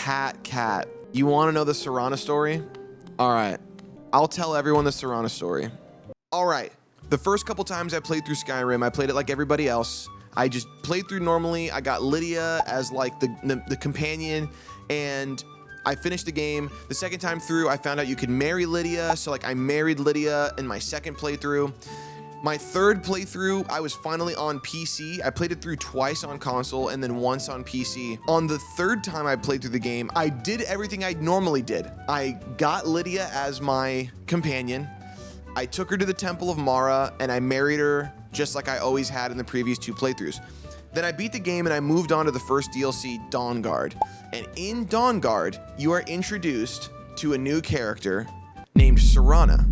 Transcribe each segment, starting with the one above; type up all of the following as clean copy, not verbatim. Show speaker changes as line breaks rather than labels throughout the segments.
cat. You want to know the Serana story? All right, I'll tell everyone the Serana story. All right, the first couple times I played through Skyrim, I played it like everybody else. I just played through normally. I got Lydia as like the companion, and I finished the game. The second time through, I found out you could marry Lydia, so like I married Lydia in my second playthrough. My third playthrough, I was finally on PC. I played it through twice on console and then once on PC. On the third time I played through the game, I did everything I normally did. I got Lydia as my companion. I took her to the Temple of Mara and I married her just like I always had in the previous two playthroughs. Then I beat the game and I moved on to the first DLC, Dawnguard. And in Dawnguard, you are introduced to a new character named Serana.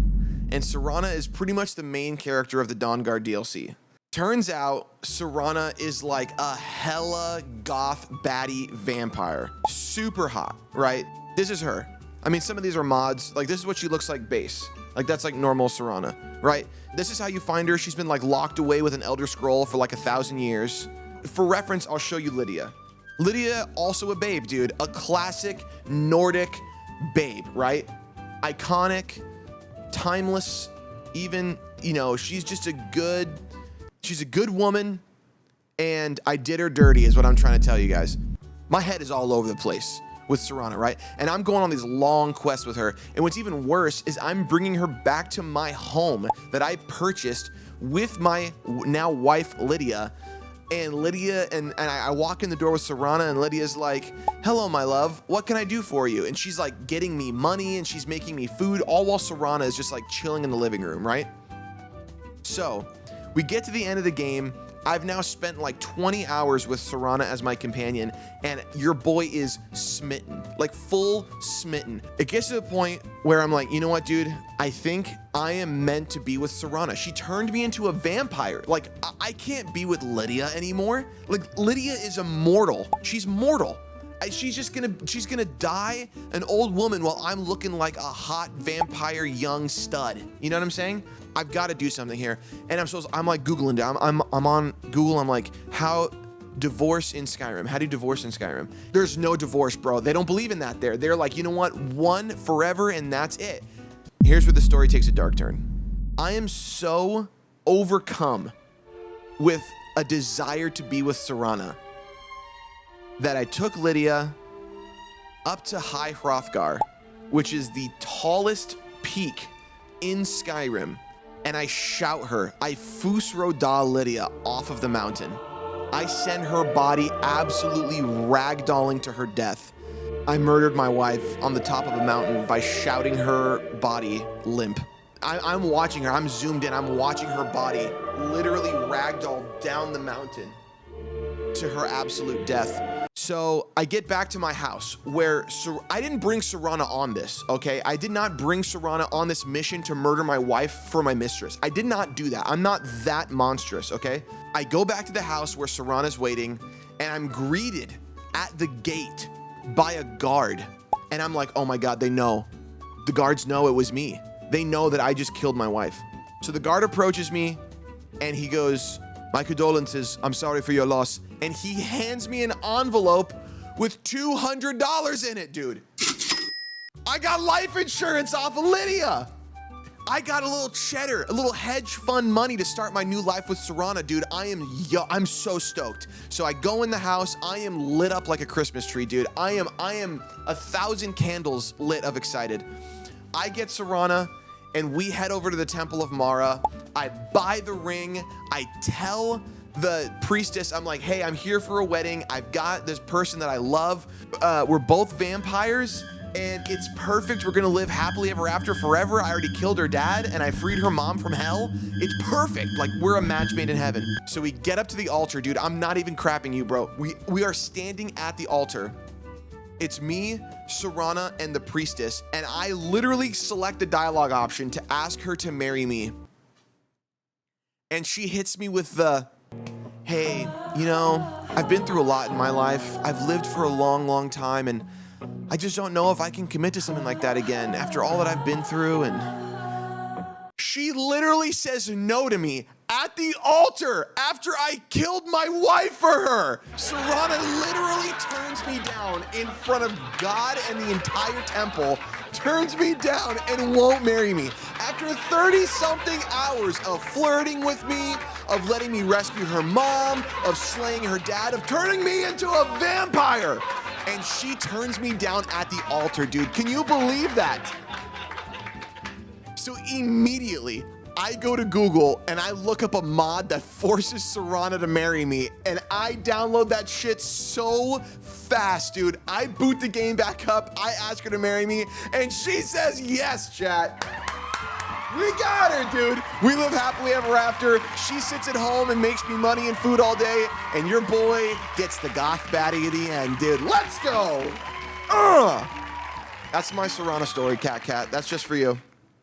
And Serana is pretty much the main character of the Dawnguard DLC. Turns out, Serana is like a hella goth baddie vampire. Super hot, right? This is her. I mean, some of these are mods. Like, this is what she looks like base. Like, that's like normal Serana, right? This is how you find her. She's been like locked away with an Elder Scroll for like 1,000 years. For reference, I'll show you Lydia. Lydia, also a babe, dude. A classic Nordic babe, right? Iconic, timeless, even, you know, she's a good woman, and I did her dirty is what I'm trying to tell you guys. My head is all over the place with Serana, right? And I'm going on these long quests with her, and what's even worse is I'm bringing her back to my home that I purchased with my now wife Lydia. And Lydia, and I walk in the door with Serana, and Lydia's like, hello, my love, what can I do for you? And she's like getting me money, and she's making me food, all while Serana is just like chilling in the living room, right? So we get to the end of the game. I've now spent like 20 hours with Serana as my companion, and your boy is smitten, like full smitten. It gets to the point where I'm like, you know what, dude? I think I am meant to be with Serana. She turned me into a vampire. Like, I can't be with Lydia anymore. Like, Lydia is immortal. She's mortal. She's gonna die an old woman while I'm looking like a hot vampire young stud. You know what I'm saying? I've got to do something here. And I'm like Googling down. I'm on Google. I'm like, how divorce in Skyrim? How do you divorce in Skyrim? There's no divorce, bro. They don't believe in that there. They're like, you know what? One forever and that's it. Here's where the story takes a dark turn. I am so overcome with a desire to be with Serana that I took Lydia up to High Hrothgar, which is the tallest peak in Skyrim, and I shout her. I Fus Roda Lydia off of the mountain. I send her body absolutely ragdolling to her death. I murdered my wife on the top of a mountain by shouting her body limp. I'm watching her. I'm zoomed in. I'm watching her body literally ragdoll down the mountain to her absolute death. So I get back to my house where I didn't bring Serana on this, okay? I did not bring Serana on this mission to murder my wife for my mistress. I did not do that. I'm not that monstrous, okay? I go back to the house where Serana's waiting, and I'm greeted at the gate by a guard. And I'm like, oh my God, they know. The guards know it was me. They know that I just killed my wife. So the guard approaches me, and he goes, my condolences, I'm sorry for your loss. And he hands me an envelope with $200 in it, dude. I got life insurance off of Lydia. I got a little cheddar, a little hedge fund money to start my new life with Serana, dude. I'm so stoked. So I go in the house, I am lit up like a Christmas tree, dude. I am 1,000 candles lit of excited. I get Serana, and we head over to the Temple of Mara. I buy the ring. I tell the priestess, I'm like, hey, I'm here for a wedding. I've got this person that I love. We're both vampires, and it's perfect. We're gonna live happily ever after forever. I already killed her dad, and I freed her mom from hell. It's perfect. Like, we're a match made in heaven. So we get up to the altar, dude. I'm not even crapping you, bro. We are standing at the altar. It's me, Serana, and the priestess, and I literally select the dialogue option to ask her to marry me. And she hits me with the, hey, you know, I've been through a lot in my life. I've lived for a long, long time, and I just don't know if I can commit to something like that again after all that I've been through. And she literally says no to me at the altar after I killed my wife for her. Serana literally turns me down in front of God and the entire temple, turns me down and won't marry me. After 30-something hours of flirting with me, of letting me rescue her mom, of slaying her dad, of turning me into a vampire. And she turns me down at the altar, dude. Can you believe that? So immediately, I go to Google and I look up a mod that forces Serana to marry me, and I download that shit so fast, dude. I boot the game back up, I ask her to marry me, and she says yes, chat. We got her, dude. We live happily ever after. She sits at home and makes me money and food all day, and your boy gets the goth baddie at the end, dude. Let's go. That's my Serana story, Cat. That's just for you.